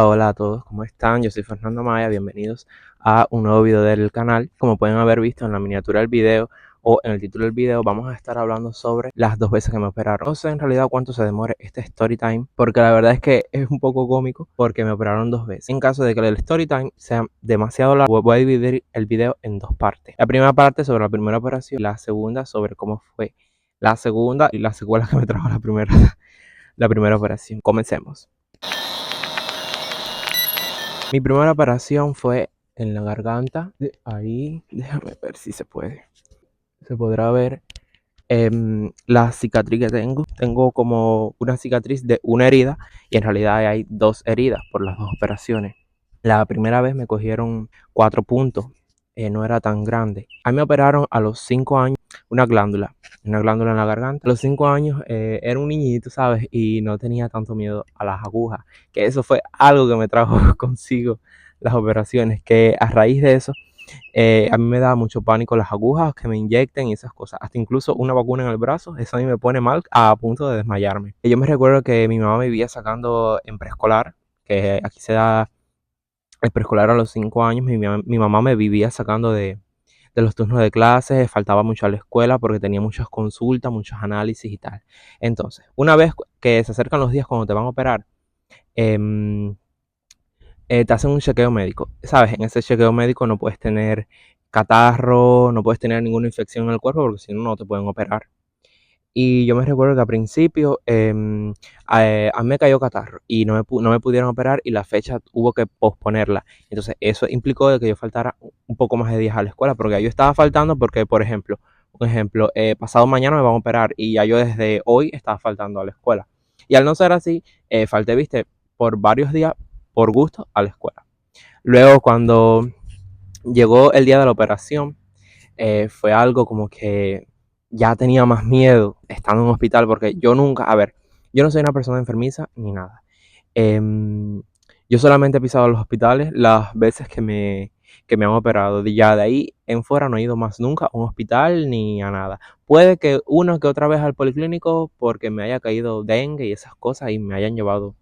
Hola a todos, ¿cómo están? Yo soy Fernando Maya, bienvenidos a un nuevo video del canal. Como pueden haber visto en la miniatura del video o en el título del video, vamos a estar hablando sobre las 2 veces que me operaron. No sé en realidad cuánto se demore este story time, porque la verdad es que es un poco cómico porque me operaron 2 veces. En caso de que el story time sea demasiado largo, voy a dividir el video en 2 partes. La primera parte sobre la primera operación, la segunda sobre cómo fue la segunda y las secuelas que me trajo la primera operación. Comencemos. Mi primera operación fue en la garganta. Ahí, déjame ver si se puede. Se podrá ver la cicatriz que tengo. Tengo como una cicatriz de una herida y en realidad hay 2 heridas por las 2 operaciones. La primera vez me cogieron 4 puntos, no era tan grande. A mí me operaron a los 5 años una glándula en la garganta. A los 5 años era un niñito, ¿sabes? Y no tenía tanto miedo a las agujas, que eso fue algo que me trajo consigo las operaciones, que a raíz de eso a mí me da mucho pánico las agujas, que me inyecten y esas cosas. Hasta incluso una vacuna en el brazo, eso a mí me pone mal a punto de desmayarme. Yo me recuerdo que mi mamá me vivía sacando en preescolar, que aquí se da el preescolar a los 5 años. Mi mamá me vivía sacando de los turnos de clases, faltaba mucho a la escuela porque tenía muchas consultas, muchos análisis y tal. Entonces, una vez que se acercan los días cuando te van a operar, em, te hacen un chequeo médico. Sabes, en ese chequeo médico no puedes tener catarro, no puedes tener ninguna infección en el cuerpo porque si no, no te pueden operar. Y yo me recuerdo que al principio a mí me cayó catarro y no me pudieron operar y la fecha hubo que posponerla. Entonces eso implicó de que yo faltara un poco más de días a la escuela porque yo estaba faltando porque, por ejemplo, pasado mañana me van a operar y ya yo desde hoy estaba faltando a la escuela. Y al no ser así, falté, viste, por varios días por gusto a la escuela. Luego cuando llegó el día de la operación, fue algo como que ya tenía más miedo estando en un hospital porque yo nunca, a ver, yo no soy una persona enfermiza ni nada. Yo solamente he pisado los hospitales las veces que me han operado. Ya de ahí en fuera no he ido más nunca a un hospital ni a nada. Puede que una que otra vez al policlínico porque me haya caído dengue y esas cosas y me hayan llevado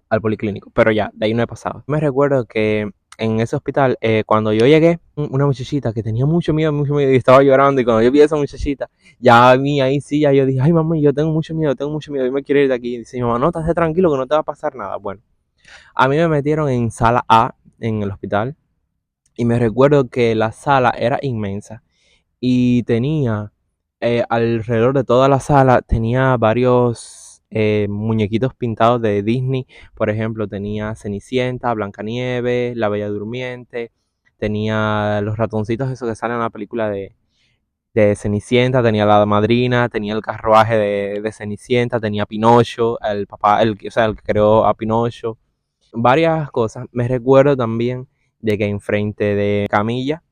al policlínico, pero ya, de ahí no he pasado. Me recuerdo que en ese hospital, cuando yo llegué, una muchachita que tenía mucho miedo y estaba llorando, y cuando yo vi a esa muchachita, ya a mí ahí sí, ya yo dije, ay mamá, yo tengo mucho miedo, yo me quiero ir de aquí. Y dice mi mamá, no, estás tranquilo que no te va a pasar nada. Bueno, a mí me metieron en sala A en el hospital y me recuerdo que la sala era inmensa y tenía alrededor de toda la sala, tenía varios muñequitos pintados de Disney. Por ejemplo, tenía Cenicienta, Blancanieves, La Bella Durmiente, tenía los ratoncitos esos que salen en la película de Cenicienta, tenía la madrina, tenía el carruaje de Cenicienta, tenía Pinocho, el papá, o sea, el que creó a Pinocho, varias cosas. Me recuerdo también de que enfrente de Camilla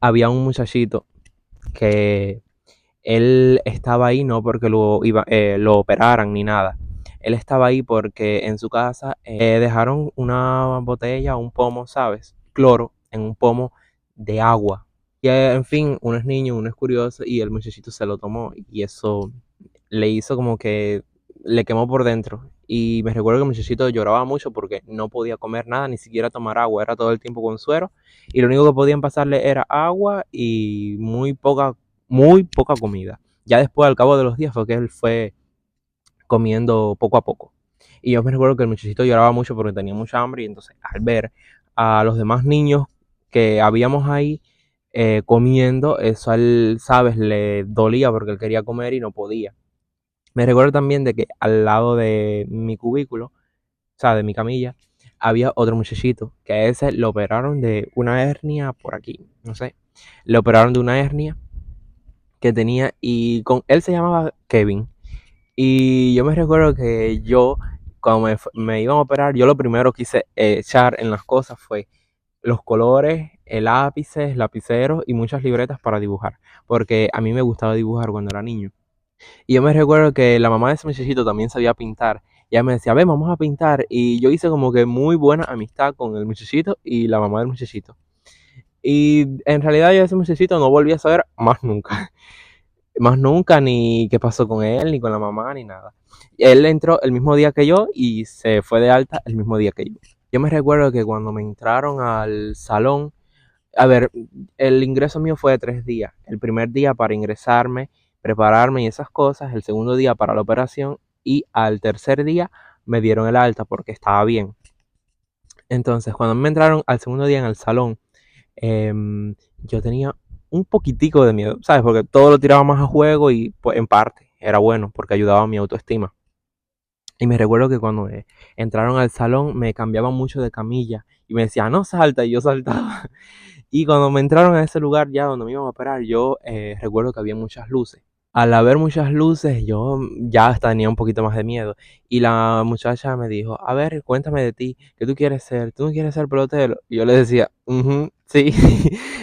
había un muchachito que él estaba ahí no porque lo operaran ni nada. Él estaba ahí porque en su casa dejaron una botella, un pomo, ¿sabes? Cloro en un pomo de agua. Y en fin, uno es niño, uno es curioso y el muchachito se lo tomó y eso le hizo como que le quemó por dentro. Y me recuerdo que el muchachito lloraba mucho porque no podía comer nada, ni siquiera tomar agua, era todo el tiempo con suero y lo único que podían pasarle era agua y muy poca comida. Ya después, al cabo de los días, fue que él fue comiendo poco a poco. Y yo me recuerdo que el muchachito lloraba mucho porque tenía mucha hambre y entonces al ver a los demás niños que habíamos ahí comiendo, eso a él, sabes, le dolía porque él quería comer y no podía. Me recuerdo también de que al lado de mi cubículo, o sea, de mi camilla, había otro muchachito que a ese lo operaron de una hernia por aquí, no sé. Le operaron de una hernia que tenía y con él se llamaba Kevin. Y yo me recuerdo que yo, cuando me iban a operar, yo lo primero que quise echar en las cosas fue los colores, lápices, lapiceros y muchas libretas para dibujar, porque a mí me gustaba dibujar cuando era niño. Y yo me recuerdo que la mamá de ese muchachito también sabía pintar. Y ella me decía, ven, vamos a pintar. Y yo hice como que muy buena amistad con el muchachito y la mamá del muchachito. Y en realidad yo a ese muchachito no volví a saber más nunca. Más nunca ni qué pasó con él, ni con la mamá, ni nada. Él entró el mismo día que yo y se fue de alta el mismo día que yo. Yo me recuerdo que cuando me entraron al salón, a ver, el ingreso mío fue de 3 días. El primer día para ingresarme, prepararme y esas cosas. El segundo día para la operación. Y al tercer día me dieron el alta porque estaba bien. Entonces, cuando me entraron al segundo día en el salón, yo tenía un poquitico de miedo, ¿sabes? Porque todo lo tiraba más a juego y pues en parte era bueno porque ayudaba a mi autoestima. Y me recuerdo que cuando entraron al salón me cambiaban mucho de camilla y me decían, no salta, y yo saltaba. Y cuando me entraron a ese lugar ya donde me iban a operar, yo recuerdo que había muchas luces. Al haber muchas luces, yo ya hasta tenía un poquito más de miedo. Y la muchacha me dijo, a ver, cuéntame de ti, ¿qué tú quieres ser? ¿Tú no quieres ser pelotero? Y yo le decía, sí.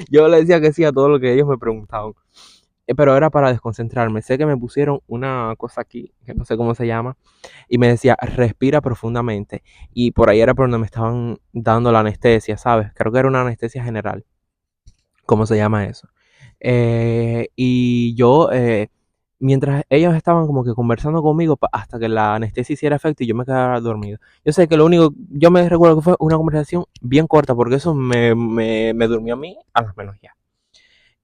Yo le decía que sí a todo lo que ellos me preguntaban. Pero era para desconcentrarme. Sé que me pusieron una cosa aquí, que no sé cómo se llama, y me decía, respira profundamente. Y por ahí era por donde me estaban dando la anestesia, ¿sabes? Creo que era una anestesia general. ¿Cómo se llama eso? Y yo, mientras ellos estaban como que conversando conmigo hasta que la anestesia hiciera efecto y yo me quedara dormido. Yo sé que lo único, yo me recuerdo que fue una conversación bien corta porque eso me durmió a mí a las menos ya.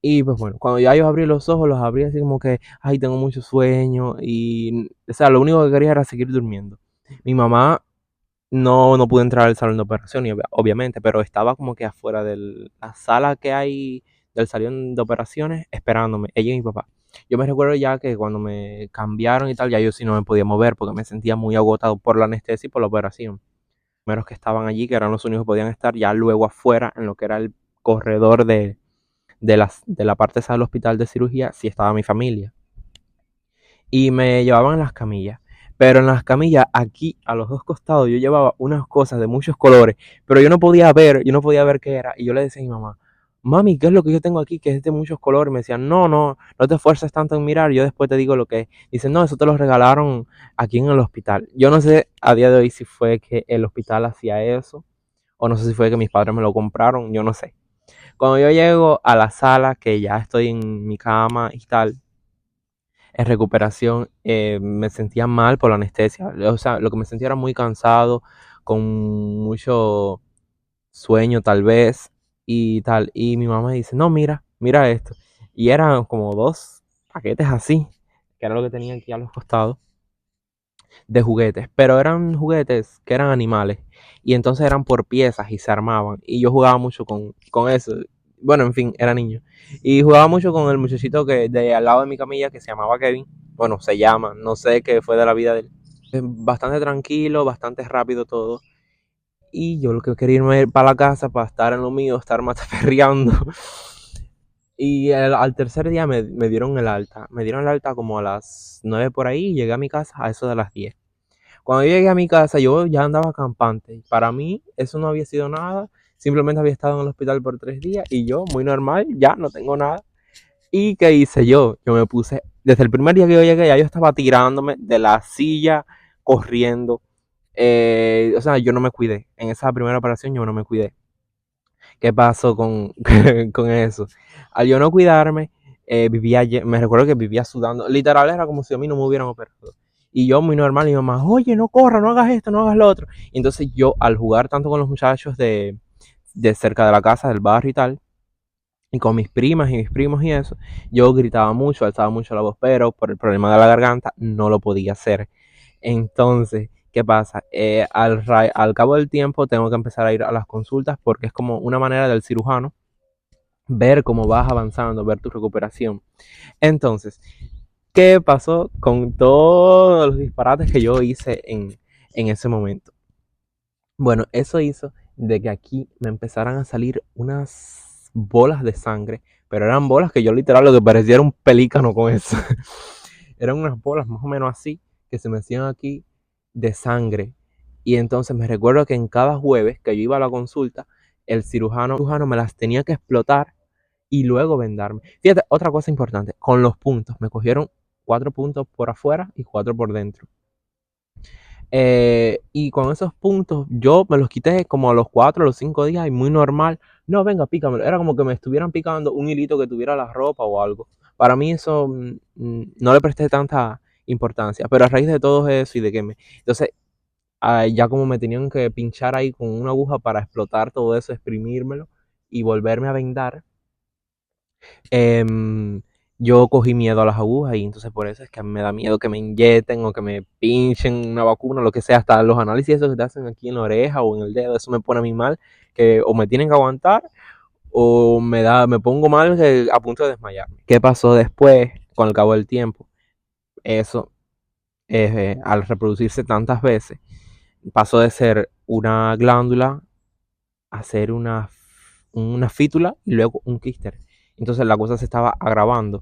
Y pues bueno, cuando ya yo abrí los ojos, los abrí así como que, ay, tengo mucho sueño y, o sea, lo único que quería era seguir durmiendo. Mi mamá no pude entrar al salón de operación, obviamente, pero estaba como que afuera de la sala que hay del salón de operaciones esperándome, ella y mi papá. Yo me recuerdo ya que cuando me cambiaron y tal, ya yo sí no me podía mover porque me sentía muy agotado por la anestesia y por la operación. Los primeros que estaban allí, que eran los únicos que podían estar, ya luego afuera, en lo que era el corredor de la parte esa del hospital de cirugía, sí estaba mi familia y me llevaban en las camillas. Pero en las camillas, aquí a los dos costados, yo llevaba unas cosas de muchos colores, pero yo no podía ver qué era. Y yo le decía a mi mamá, mami, ¿qué es lo que yo tengo aquí que es de muchos colores? Y me decían, no te esfuerces tanto en mirar, yo después te digo lo que es. Dicen, no, eso te lo regalaron aquí en el hospital. Yo no sé a día de hoy si fue que el hospital hacía eso, o no sé si fue que mis padres me lo compraron, yo no sé. Cuando yo llego a la sala, que ya estoy en mi cama y tal, en recuperación, me sentía mal por la anestesia. O sea, lo que me sentía era muy cansado, con mucho sueño tal vez y tal. Y mi mamá me dice, no, mira esto. Y eran como 2 paquetes así, que era lo que tenía aquí a los costados, de juguetes. Pero eran juguetes que eran animales. Y entonces eran por piezas y se armaban. Y yo jugaba mucho con eso. Bueno, en fin, era niño. Y jugaba mucho con el muchachito que de al lado de mi camilla que se llamaba Kevin. Bueno, se llama, no sé qué fue de la vida de él. Bastante tranquilo, bastante rápido todo. Y yo lo que quería irme para la casa para estar en lo mío, estar mataperreando. Y al tercer día me dieron el alta. Me dieron el alta como a las 9 por ahí y llegué a mi casa a eso de las 10. Cuando yo llegué a mi casa, yo ya andaba campante. Para mí, eso no había sido nada. Simplemente había estado en el hospital por 3 días y yo, muy normal, ya no tengo nada. ¿Y qué hice yo? Yo me puse, desde el primer día que yo llegué, ya yo estaba tirándome de la silla, corriendo. O sea, yo no me cuidé. En esa primera operación yo no me cuidé. ¿Qué pasó con, con eso? Al yo no cuidarme, me recuerdo que vivía sudando. Literal era como si a mí no me hubieran operado. Y yo muy normal, y mi mamá, oye, no corra, no hagas esto, no hagas lo otro. Y entonces yo, al jugar tanto con los muchachos de cerca de la casa, del barrio y tal, y con mis primas y mis primos y eso, yo gritaba mucho, alzaba mucho la voz, pero por el problema de la garganta no lo podía hacer. Entonces, ¿qué pasa? Al cabo del tiempo tengo que empezar a ir a las consultas porque es como una manera del cirujano ver cómo vas avanzando, ver tu recuperación. Entonces, ¿qué pasó con todos los disparates que yo hice en ese momento? Bueno, eso hizo de que aquí me empezaran a salir unas bolas de sangre, pero eran bolas que yo literal lo que parecía era un pelícano con eso. Eran unas bolas más o menos así que se me hacían aquí de sangre. Y entonces me recuerdo que en cada jueves que yo iba a la consulta, el cirujano me las tenía que explotar y luego vendarme. Fíjate, otra cosa importante, con los puntos, me cogieron 4 puntos por afuera y 4 por dentro. Y con esos puntos yo me los quité como a los 4 o los 5 días y muy normal. No, venga, pícamelo. Era como que me estuvieran picando un hilito que tuviera la ropa o algo. Para mí eso no le presté tanta importancia. Pero a raíz de todo eso y de que entonces, ya como me tenían que pinchar ahí con una aguja para explotar todo eso, exprimírmelo y volverme a vendar, em, yo cogí miedo a las agujas y entonces por eso es que a mí me da miedo que me inyecten o que me pinchen una vacuna, lo que sea, hasta los análisis esos que te hacen aquí en la oreja o en el dedo, eso me pone a mí mal, que o me tienen que aguantar o me pongo mal a punto de desmayarme. ¿Qué pasó después con el cabo del tiempo? Eso, al reproducirse tantas veces, pasó de ser una glándula a ser una fítula y luego un quíster. Entonces la cosa se estaba agravando.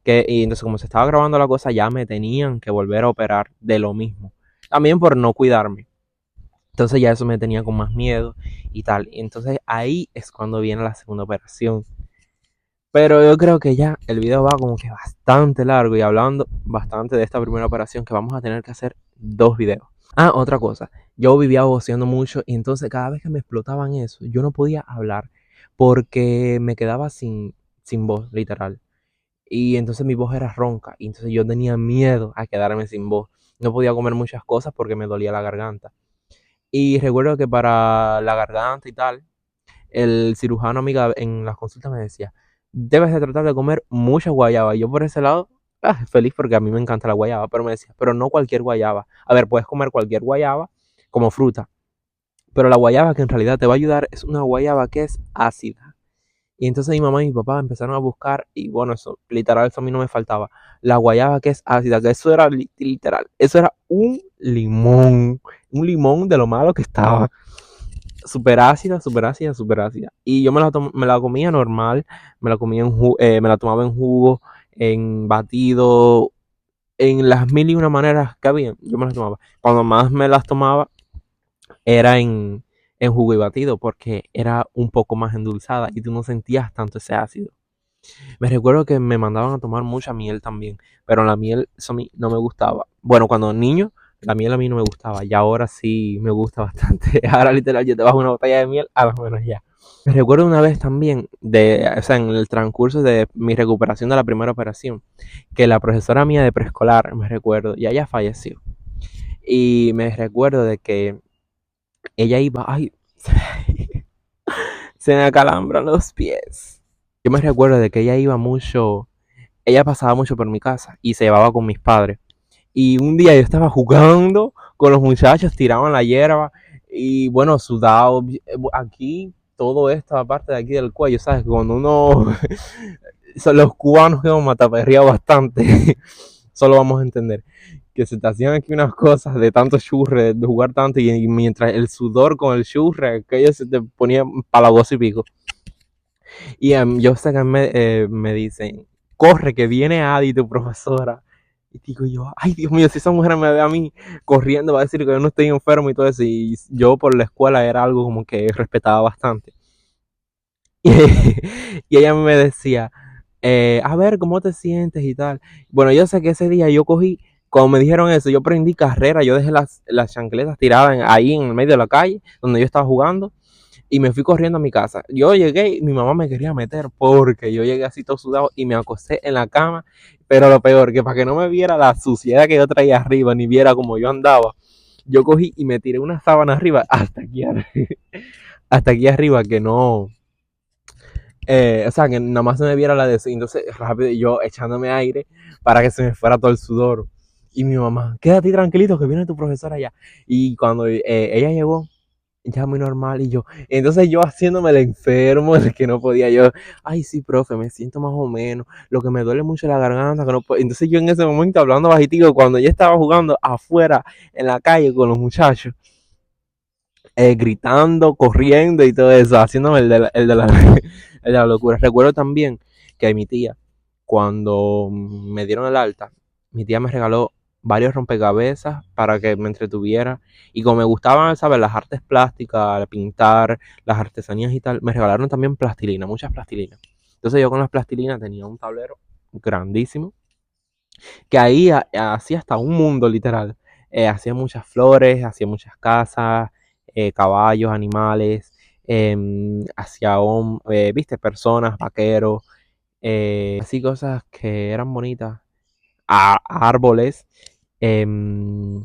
Y entonces como se estaba agravando la cosa, ya me tenían que volver a operar de lo mismo. También por no cuidarme. Entonces ya eso me tenía con más miedo y tal. Y entonces ahí es cuando viene la segunda operación. Pero yo creo que ya el video va como que bastante largo y hablando bastante de esta primera operación que vamos a tener que hacer 2 videos. Ah, otra cosa. Yo vivía voceando mucho y entonces cada vez que me explotaban eso, yo no podía hablar porque me quedaba sin voz, literal. Y entonces mi voz era ronca y entonces yo tenía miedo a quedarme sin voz. No podía comer muchas cosas porque me dolía la garganta. Y recuerdo que para la garganta y tal, el cirujano amiga en las consultas me decía, debes de tratar de comer mucha guayaba. Y yo por ese lado, feliz porque a mí me encanta la guayaba, pero me decía, pero no cualquier guayaba. A ver, puedes comer cualquier guayaba como fruta, pero la guayaba que en realidad te va a ayudar es una guayaba que es ácida. Y entonces mi mamá y mi papá empezaron a buscar, y bueno, eso, literal, eso a mí no me faltaba. La guayaba que es ácida, que eso era literal, eso era un limón de lo malo que estaba. Súper ácida, súper ácida, súper ácida. Y yo me la comía normal, me la tomaba en jugo, en batido, en las mil y una maneras que había, yo me las tomaba. Cuando más me las tomaba era en jugo y batido, porque era un poco más endulzada y tú no sentías tanto ese ácido. Me recuerdo que me mandaban a tomar mucha miel también, pero la miel eso a mí no me gustaba. Bueno, cuando niño, la miel a mí no me gustaba y ahora sí me gusta bastante. Ahora literal yo te bajo una botella de miel a las menos ya. Me recuerdo una vez también, o sea, en el transcurso de mi recuperación de la primera operación, que la profesora mía de preescolar, me recuerdo, ya ella falleció. Y me recuerdo de que ella iba, ay, se me acalambran los pies. Yo me recuerdo de que ella iba mucho, ella pasaba mucho por mi casa y se llevaba con mis padres. Y un día yo estaba jugando con los muchachos, tiraban la hierba y bueno, sudado. Aquí, todo esto, aparte de aquí del cuello, ¿sabes? Cuando uno, son los cubanos que hemos mataperreado bastante, solo vamos a entender que se te hacían aquí unas cosas de tanto churre, de jugar tanto y mientras el sudor con el churre, aquello se te ponía palagoso y pico. Y yo sé que me dicen, corre, que viene Adi, tu profesora. Y digo yo, ay Dios mío, si esa mujer me ve a mí corriendo, va a decir que yo no estoy enfermo y todo eso. Y yo por la escuela era algo como que respetaba bastante. Y ella me decía, a ver, ¿cómo te sientes y tal? Bueno, yo sé que ese día yo cogí, cuando me dijeron eso, yo prendí carrera, yo dejé las chancletas tiradas ahí en el medio de la calle, donde yo estaba jugando y me fui corriendo a mi casa. Yo llegué y mi mamá me quería meter porque yo llegué así todo sudado y me acosté en la cama. Pero lo peor, que para que no me viera la suciedad que yo traía arriba, ni viera como yo andaba, yo cogí y me tiré una sábana arriba hasta aquí arriba, que no, o sea, que nada más se me viera la de eso. Y entonces rápido yo echándome aire para que se me fuera todo el sudor. Y mi mamá, quédate tranquilito que viene tu profesora allá. Y cuando ella llegó, ya muy normal y yo, entonces yo haciéndome el enfermo, el que no podía yo, ay sí, profe, me siento más o menos, lo que me duele mucho la garganta, que no puedo. Entonces yo en ese momento hablando bajitico, cuando yo estaba jugando afuera en la calle con los muchachos, gritando, corriendo y todo eso, haciéndome el de la locura. Recuerdo también que mi tía, cuando me dieron el alta, mi tía me regaló varios rompecabezas para que me entretuviera. Y como me gustaban, ¿sabes? Las artes plásticas, pintar, las artesanías y tal, me regalaron también plastilina, muchas plastilinas. Entonces yo con las plastilinas tenía un tablero grandísimo, que ahí hacía hasta un mundo literal. Hacía muchas flores, hacía muchas casas, caballos, animales, hacía, viste, personas, vaqueros, así cosas que eran bonitas. árboles, em,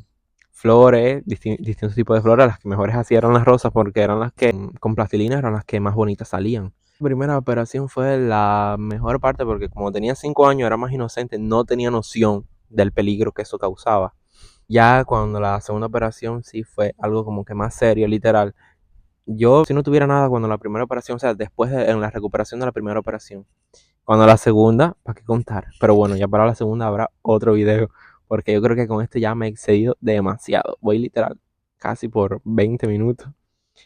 flores, distintos tipos de flores. Las que mejores hacían eran las rosas porque eran las que con plastilina eran las que más bonitas salían. La primera operación fue la mejor parte porque como tenía 5 años era más inocente, no tenía noción del peligro que eso causaba. Ya cuando la segunda operación sí fue algo como que más serio, literal. Yo si no tuviera nada cuando la primera operación, o sea, después en la recuperación de la primera operación. Cuando la segunda, ¿para qué contar? Pero bueno, ya para la segunda habrá otro video, porque yo creo que con este ya me he excedido demasiado. Voy literal casi por 20 minutos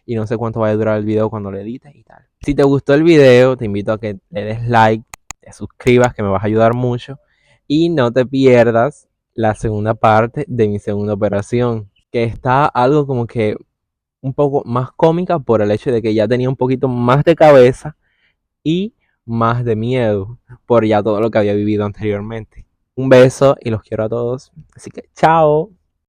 y no sé cuánto va a durar el video cuando lo edite y tal. Si te gustó el video, te invito a que le des like, te suscribas, que me vas a ayudar mucho y no te pierdas la segunda parte de mi segunda operación, que está algo como que un poco más cómica por el hecho de que ya tenía un poquito más de cabeza y más de miedo por ya todo lo que había vivido anteriormente. Un beso y los quiero a todos. Así que chao.